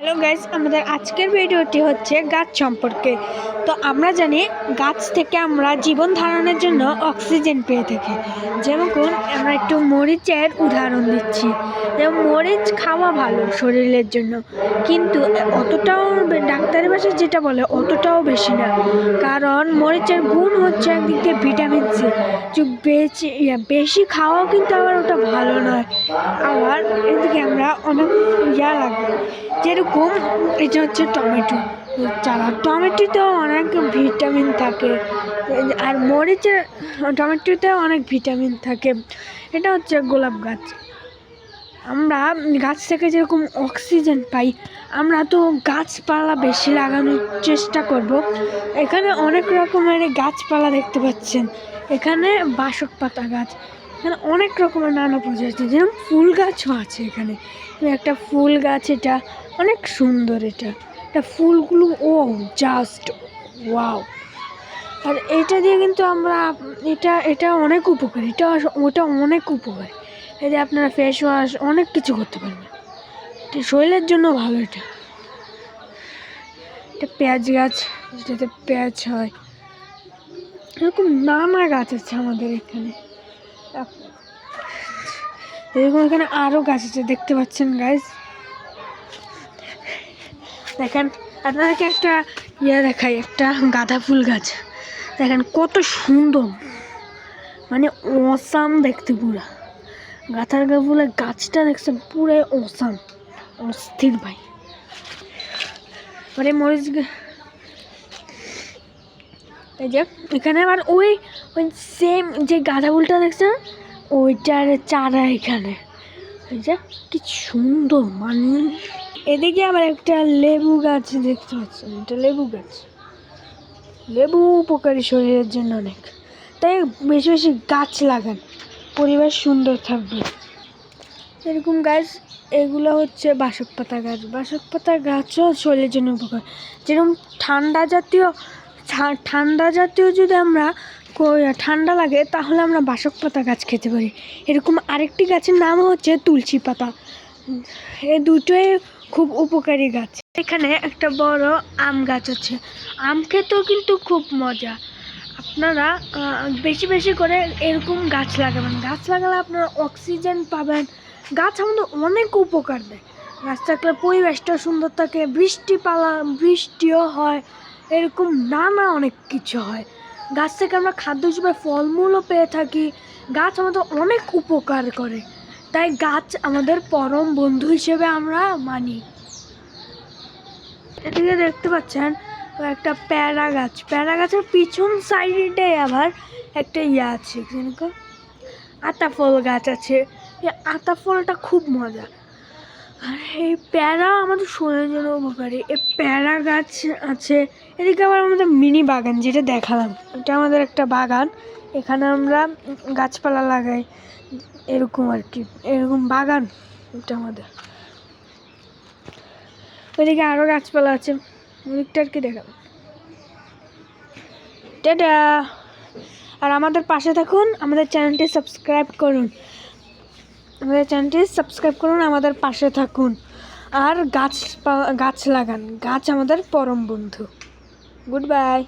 Hello guys, আমাদের আজকের ভিডিওটি হচ্ছে গাছ সম্পর্কে। তো আমরা জানি গাছ থেকে আমরা জীবন ধারণের জন্য অক্সিজেন পেয়ে থাকি। যেমন আমরা একটু মরিচের উদাহরণ দিচ্ছি। যেমন মরিচ খাওয়া ভালো শরীরের জন্য, কিন্তু অতটাও ডাক্তারের ভাষায় যেটা বলে অতটাও বেশি না। কারণ মরিচের গুণ হচ্ছে একদিক দিয়ে ভিটামিন সি। বেশি খাওয়াও কিন্তু আবার ওটা ভালো নয়। আবার এদিকে আমরা অনেক লাগে, যেরকম এটা হচ্ছে টমেটো চারা। টমেটোতেও অনেক ভিটামিন থাকে, আর টমেটোতেও অনেক ভিটামিন থাকে। এটা হচ্ছে গোলাপ গাছ। আমরা গাছ থেকে যেরকম অক্সিজেন পাই, আমরা তো গাছপালা বেশি লাগানোর চেষ্টা করব। এখানে অনেক রকমের গাছপালা দেখতে পাচ্ছেন। এখানে বাসক পাতা গাছ, এখানে অনেক রকমের নানা প্রজাতি, যেরকম ফুল গাছও আছে। এখানে একটা ফুল গাছ, এটা অনেক সুন্দর। এটা ফুলগুলো জাস্ট ওয়াও। আর এটা দিয়ে কিন্তু আমরা এটা অনেক উপকারী, ওটা অনেক উপকারী। এই যে আপনারা ফেস ওয়াশ অনেক কিছু করতে পারবেন, এটা শরীরের জন্য ভালো। এটা পেঁয়াজ গাছ, যেটাতে পেঁয়াজ হয়। এরকম নানা গাছ আছে আমাদের এখানে। এরকম এখানে আরও গাছ আছে, দেখতে পাচ্ছেন গাইজ। দেখেন, আপনাদেরকে একটা দেখাই, একটা গাঁদা ফুল গাছ। দেখেন কত সুন্দর, মানে অসাম দেখতে পুরা। গাঁদা ফুলের গাছটা দেখছেন, পুরাই অসাম, অস্থির ভাই। মানে মরিচ, এই যে এখানে আবার ওই সেম যে গাঁদা ফুলটা দেখছেন, ওইটার চারা এখানে। এই যে কি সুন্দর, মানে এদিকে আবার একটা লেবু গাছ দেখতে পাচ্ছেন। এটা লেবু গাছ। লেবু উপকারী শরীরের জন্য অনেক, তাই বেশি বেশি গাছ লাগান, পরিবেশ সুন্দর থাকবে। এরকম গাছ, এগুলো হচ্ছে বাসক পাতা গাছ। বাসক পাতা গাছও শরীরের জন্য উপকার। যেরকম ঠান্ডা জাতীয় যদি আমরা ঠান্ডা লাগে, তাহলে আমরা বাসক পাতা গাছ খেতে পারি। এরকম আরেকটি গাছের নাম হচ্ছে তুলসী পাতা। এই দুটোই খুব উপকারী গাছ। এখানে একটা বড় আম গাছ আছে। আম খেতেও কিন্তু খুব মজা। আপনারা বেশি বেশি করে এরকম গাছ লাগাবেন। গাছ লাগালে আপনারা অক্সিজেন পাবেন। গাছ আমাদের অনেক উপকার দেয়। গাছ থাকলে পরিবেশটা সুন্দর থাকে, বৃষ্টিও হয়, এরকম নানা অনেক কিছু হয়। গাছ থেকে আমরা খাদ্য হিসেবে ফলমূলও পেয়ে থাকি। গাছ আমাদের অনেক উপকার করে, তাই গাছ আমাদের পরম বন্ধু হিসেবে আমরা মানি। এদিকে দেখতে পাচ্ছেন একটা প্যারা গাছ। প্যারা গাছের পিছন সাইডে আবার একটা আছে, আতা ফল গাছ আছে। এই আতা ফলটা খুব মজা। আর এই প্যারা আমাদের শরীরের জন্য উপকারী। এই প্যারা গাছ আছে। এদিকে আবার আমাদের মিনি বাগান, যেটা দেখালাম, এটা আমাদের একটা বাগান। এখানে আমরা গাছপালা লাগাই, এরকম আর কি, এরকম বাগান এটা আমাদের। ওইদিকে আরও গাছপালা আছে, ওইদিকটা আর কি দেখাবো। টাটা। আর আমাদের পাশে থাকুন, আমাদের চ্যানেলটি সাবস্ক্রাইব করুন। আমাদের পাশে থাকুন। আর গাছ লাগান। গাছ আমাদের পরম বন্ধু। Good bye.